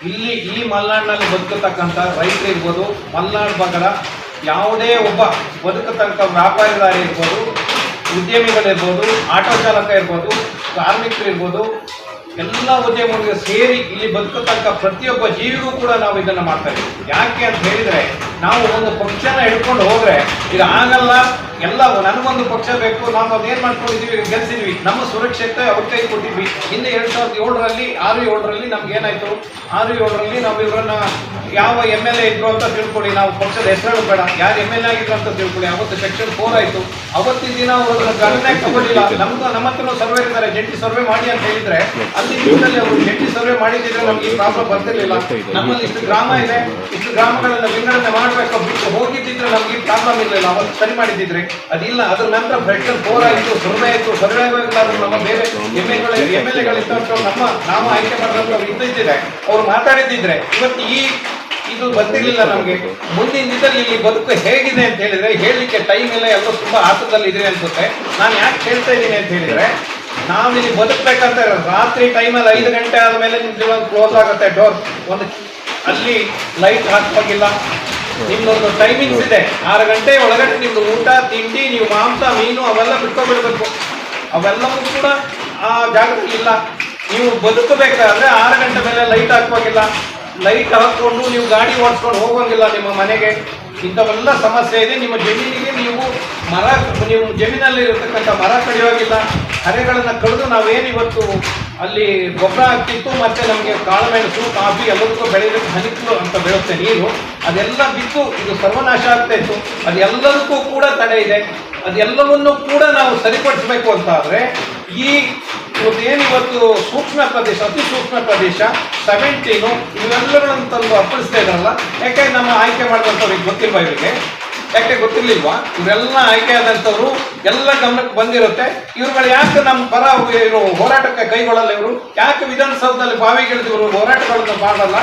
ಇಲ್ಲಿ ಈ ಮಲೆನಾಡಿನಲ್ಲಿ ಬದುಕತಕ್ಕಂಥ ರೈತರು ಇರ್ಬೋದು, ಮಲೆನಾಡು ಭಾಗದ ಯಾವುದೇ ಒಬ್ಬ ಬದುಕತಕ್ಕ ವ್ಯಾಪಾರಿದಾರ ಇರ್ಬೋದು, ಉದ್ಯಮಿಗಳಿರ್ಬೋದು, ಆಟೋ ಚಾಲಕ ಇರ್ಬೋದು, ಕಾರ್ಮಿಕರು ಇರ್ಬೋದು, ಎಲ್ಲ ಉದ್ಯಮಗಳಿಗೆ ಸೇರಿ ಇಲ್ಲಿ ಬದುಕತಕ್ಕ ಪ್ರತಿಯೊಬ್ಬ ಜೀವಿಗೂ ಕೂಡ ನಾವು ಇದನ್ನು ಮಾಡ್ತಾ ಇದ್ದೀವಿ. ಯಾಕೆ ಅಂತ ಹೇಳಿದರೆ, ನಾವು ಒಂದು ಪಕ್ಷನ ಹಿಡ್ಕೊಂಡು ಹೋದರೆ ಇದು ಆಗಲ್ಲ, ಎಲ್ಲ ನನಗೊಂದು ಪಕ್ಷ ಬೇಕು, ನಾವು ಅದೇನು ಮಾಡ್ಕೊಂಡಿದ್ದೀವಿ, ಗೆಲ್ಸಿದ್ವಿ, ನಮ್ಮ ಸುರಕ್ಷತೆ ಅವ್ರ ಕೈ ಕೊಟ್ಟಿದ್ವಿ. ಹಿಂದೆ 2007ರಲ್ಲಿ 6-7ರಲ್ಲಿ ನಮ್ಗೆ ಏನಾಯಿತು, 6-7ರಲ್ಲಿ ನಾವು ಇವರನ್ನ ಯಾವ MLA ಇದ್ರು ಅಂತ ತಿಳ್ಕೊಳ್ಳಿ, ನಾವು ಪಕ್ಷದ ಹೆಸರು ಬೇಡ, ಯಾರು MLA ಆಗಿದ್ರು ಅಂತ ತಿಳ್ಕೊಳ್ಳಿ. ಅವತ್ತು ಸೆಕ್ಷನ್ 4 ಆಯಿತು. ಅವತ್ತಿನ ದಿನ ಅವರು ಗಣನೆ ತಗೊಳ್ಳಿಲ್ಲ. ನಮ್ಮ ಹತ್ರ ಸರ್ವೆ ಇದ್ದಾರೆ, ಜಂಟಿ ಸರ್ವೆ ಮಾಡಿ ಅಂತ ಹೇಳಿದ್ರೆ ಅಲ್ಲಿ ದಿನದಲ್ಲಿ ಅವರು ಜಂಟಿ ಸರ್ವೆ ಮಾಡಿದ್ರೆ ನಮ್ಗೆ ಈ ಪ್ರಾಬ್ಲಮ್ ಬರ್ತಿರ್ಲಿಲ್ಲ. ನಮ್ಮಲ್ಲಿ ಇಷ್ಟು ಗ್ರಾಮ ಇದೆ, ಇಷ್ಟು ಗ್ರಾಮಗಳನ್ನ ವಿಂಗಡಣೆ ಮಾಡಬೇಕು ಬಿಟ್ಟು ಹೋಗಿದ್ದಿದ್ರೆ ನಮ್ಗೆ ಈ ಪ್ರಾಬ್ಲಮ್ ಇರಲಿಲ್ಲ. ಅವತ್ತು ಸರಿ ಮಾಡಿದ್ದಿದ್ರೆ ಅದಿಲ್ಲ. ಅದ್ರ ನಂತರ ಸೆಕ್ಷನ್ 4 ಆಯಿತು, ಸರ್ವೆ ಆಯಿತು. ಸರ್ವೆ ನಮ್ಮ ಬೇರೆ MLAಗಳಿದ್ದಂಥ ನಾವು ಆಯ್ಕೆ ಮಾಡಿದಂಥವ್ರು ಇದ್ದಿದ್ದರೆ ಅವ್ರು ಮಾತಾಡಿದ್ದಿದ್ರೆ ಇವತ್ತು ಇದು ಬಂದಿರಲಿಲ್ಲ ನಮಗೆ. ಮುಂದಿನ ದಿನದಲ್ಲಿ ಇಲ್ಲಿ ಬದುಕು ಹೇಗಿದೆ ಅಂತ ಹೇಳಿದ್ರೆ ಹೇಳಲಿಕ್ಕೆ ಟೈಮ್ ಇಲ್ಲ, ಎಲ್ಲರೂ ತುಂಬಾ ಆತರದಲ್ಲಿ ಇದೆ ಅನ್ಸುತ್ತೆ. ನಾನು ಯಾಕೆ ಹೇಳ್ತಾ ಇದ್ದೀನಿ ಅಂತ ಹೇಳಿದ್ರೆ, ನಾವಿಲ್ಲಿ ಬದುಕಬೇಕಂತ ರಾತ್ರಿ ಟೈಮಲ್ಲಿ 5 ಗಂಟೆ ಆದಮೇಲೆ ನಿಮ್ದು ಕ್ಲೋಸ್ ಆಗುತ್ತೆ ಡೋರ್. ಒಂದು ಅಲ್ಲಿ ಲೈಟ್ ಹಾಕೋಗಿಲ್ಲ. ನಿಮ್ದೊಂದು ಟೈಮಿಂಗ್ಸ್ ಇದೆ, 6 ಗಂಟೆ ಒಳಗಡೆ ನಿಮ್ದು ಊಟ ತಿಂಡಿ, ನೀವು ಮಾಂಸ ಮೀನು ಅವೆಲ್ಲ ಬಿಟ್ಕೊಬಿಡ್ಬೇಕು. ಅವೆಲ್ಲವೂ ಕೂಡ ಆ ಜಾಗದಲ್ಲಿ ಇಲ್ಲ. ನೀವು ಬದುಕಬೇಕಾದ್ರೆ 6 ಗಂಟೆ ಮೇಲೆ ಲೈಟ್ ಹಾಕೋಗಿಲ್ಲ. ಲೈಟ್ ಹಾಕೊಂಡು ನೀವು ಗಾಡಿ ಓಡಿಸ್ಕೊಂಡು ಹೋಗೋಂಗಿಲ್ಲ ನಿಮ್ಮ ಮನೆಗೆ. ಇಂಥವೆಲ್ಲ ಸಮಸ್ಯೆ ಇದೆ. ನಿಮ್ಮ ಜಮೀನಿಗೆ ನೀವು ನಿಮ್ಮ ಜಮೀನಲ್ಲಿ ಇರತಕ್ಕಂಥ ಮರ ಕಡಿಯೋಗಿಲ್ಲ. ಹರೆಗಳನ್ನು ಕಡಿದು ನಾವೇನಿವತ್ತು ಅಲ್ಲಿ ಗೊಬ್ಬರ ಹಾಕ್ತಿತ್ತು, ಮತ್ತು ನಮಗೆ ಕಾಳುಮೆಣಸು, ಕಾಫಿ ಎಲ್ಲದಕ್ಕೂ ಬೆಳೆಯೋದಕ್ಕೆ ಹನಿಕ್ಲು ಅಂತ ಬೆಳುತ್ತೆ ನೀರು, ಅದೆಲ್ಲ ಬಿತ್ತು ಇದು ಸರ್ವನಾಶ ಆಗ್ತಾ ಇತ್ತು. ಅದೆಲ್ಲದಕ್ಕೂ ಕೂಡ ತಡೆ ಇದೆ. ಅದೆಲ್ಲವನ್ನೂ ಕೂಡ ನಾವು ಸರಿಪಡಿಸಬೇಕು ಅಂತ ಆದರೆ ಏನಿವತ್ತು ಸೂಕ್ಷ್ಮ ಪ್ರದೇಶ, ಅತಿ ಸೂಕ್ಷ್ಮ ಪ್ರದೇಶ 17 ಇವೆಲ್ಲಗಳನ್ನು ತಂದು ಅರ್ಪಣಿಸ್ತಾ ಇದ್ದಾರಲ್ಲ. ಯಾಕೆ ನಮ್ಮ ಆಯ್ಕೆ ಮಾಡಿದಂಥವ್ರಿಗೆ ಗೊತ್ತಿಲ್ವಾ? ಇವರಿಗೆ ಯಾಕೆ ಗೊತ್ತಿರ್ಲಿಲ್ವಾ? ಇವರೆಲ್ಲ ಆಯ್ಕೆ ಆದಂಥವ್ರು ಎಲ್ಲ ಗಮನಕ್ಕೆ ಬಂದಿರುತ್ತೆ. ಇವ್ರುಗಳು ಯಾಕೆ ನಮ್ಮ ಪರ ಇವರು ಹೋರಾಟಕ್ಕೆ ಕೈಗೊಳ್ಳಲ್ಲ? ಇವರು ಯಾಕೆ ವಿಧಾನಸೌಧದಲ್ಲಿ ಬಾವಿಗಿಳಿದು ಇವರು ಹೋರಾಟಗಳನ್ನು ಮಾಡಲ್ಲ?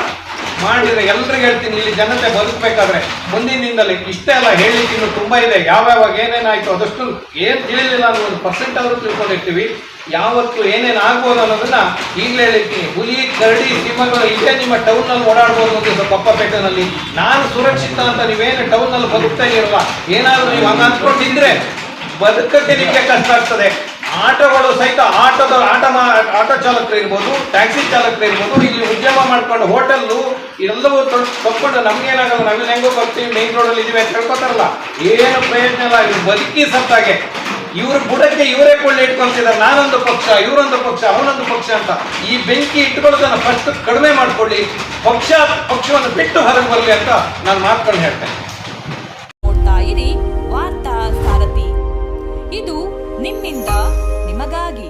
ಮಾಡಿದರೆ ಎಲ್ರಿಗೂ ಹೇಳ್ತೀನಿ, ಇಲ್ಲಿ ಜನತೆ ಬದುಕಬೇಕಾದ್ರೆ ಮುಂದಿನ ದಿನದಲ್ಲಿ ಇಷ್ಟೇ ಅಲ್ಲ, ಹೇಳಲಿಕ್ಕೆ ಇನ್ನು ತುಂಬ ಇದೆ. ಯಾವ್ಯಾವಾಗ ಏನೇನಾಯಿತು ಅದಷ್ಟು ಏನು ತಿಳಿಲಿಲ್ಲ ಅನ್ನೋ 1% ಆದರೂ ತಿಳ್ಕೊಂಡಿರ್ತೀವಿ. ಯಾವತ್ತು ಏನೇನು ಆಗ್ಬೋದು ಅನ್ನೋದನ್ನ ಈಗಲೇ ಹೇಳಿರ್ತೀನಿ. ಹುಲಿ, ಕರಡಿ, ಸಿಂಹಗಳು ಇಲ್ಲೇ ನಿಮ್ಮ ಟೌನ್ನಲ್ಲಿ ಓಡಾಡ್ಬೋದು ಅಂತ ಕೊಪ್ಪಪೇಟೆನಲ್ಲಿ. ನಾನು ಸುರಕ್ಷಿತ ಅಂತ ನೀವೇನು ಟೌನ್ನಲ್ಲಿ ಬದುಕ್ತಾ ಇರಲ್ಲ. ಏನಾದರೂ ನೀವು ಹಂಗೆ ಅಂದ್ಕೊಂಡಿದ್ರೆ ಬದುಕಕ್ಕೆ ನಿಮಗೆ ಕಷ್ಟ ಆಗ್ತದೆ. ಆಟೋಗಳು ಸಹಿತ ಆಟೋ ಚಾಲಕರು ಇರ್ಬೋದು, ಟ್ಯಾಕ್ಸಿ ಚಾಲಕರು ಇರ್ಬೋದು, ಇಲ್ಲಿ ಉದ್ಯಮ ಮಾಡ್ಕೊಂಡು ಹೋಟೆಲ್ಲು ಎಲ್ಲವೂ ತಕ್ಕೊಂಡು ನಮ್ಗೇನಾಗಲ್ಲ, ನಾವಿಲ್ಲಿ ಹೆಂಗೋ ಬರ್ತೀವಿ, ಮೇನ್ ರೋಡಲ್ಲಿ ಇದೀವಿ ಅಂತ ಹೇಳ್ಕೊತಾರಲ್ಲ, ಏನು ಪ್ರಯೋಜನ ಇಲ್ಲ. ಇವ್ರು ಬದುಕಿ ಸತ್ತಾಗೆ ಇವ್ರ ಬುಡಕ್ಕೆ ಇವರೇ ಕೊಳ್ಳೆ ಇಟ್ಕೊಳ್ತಿದ್ದಾರೆ. ನಾನೊಂದು ಪಕ್ಷ, ಇವರೊಂದು ಪಕ್ಷ, ಅವನೊಂದು ಪಕ್ಷ ಅಂತ. ಈ ಬೆಂಕಿ ಇಟ್ಕೊಳ್ಳೋದನ್ನ ಫಸ್ಟ್ ಕಡಿಮೆ ಮಾಡ್ಕೊಳ್ಳಿ, ಪಕ್ಷವನ್ನು ಬಿಟ್ಟು ಹೊರಗೆ ಬರಲಿ ಅಂತ ನಾನು ಮಾತುಕೊಂಡು ಹೇಳ್ತೇನೆ. ನೋಡ್ತಾ ಇರಿ ವಾರ್ತಾ ಸಾರಥಿ, ಇದು ನಿಮ್ಮಿಂದ ನಿಮಗಾಗಿ.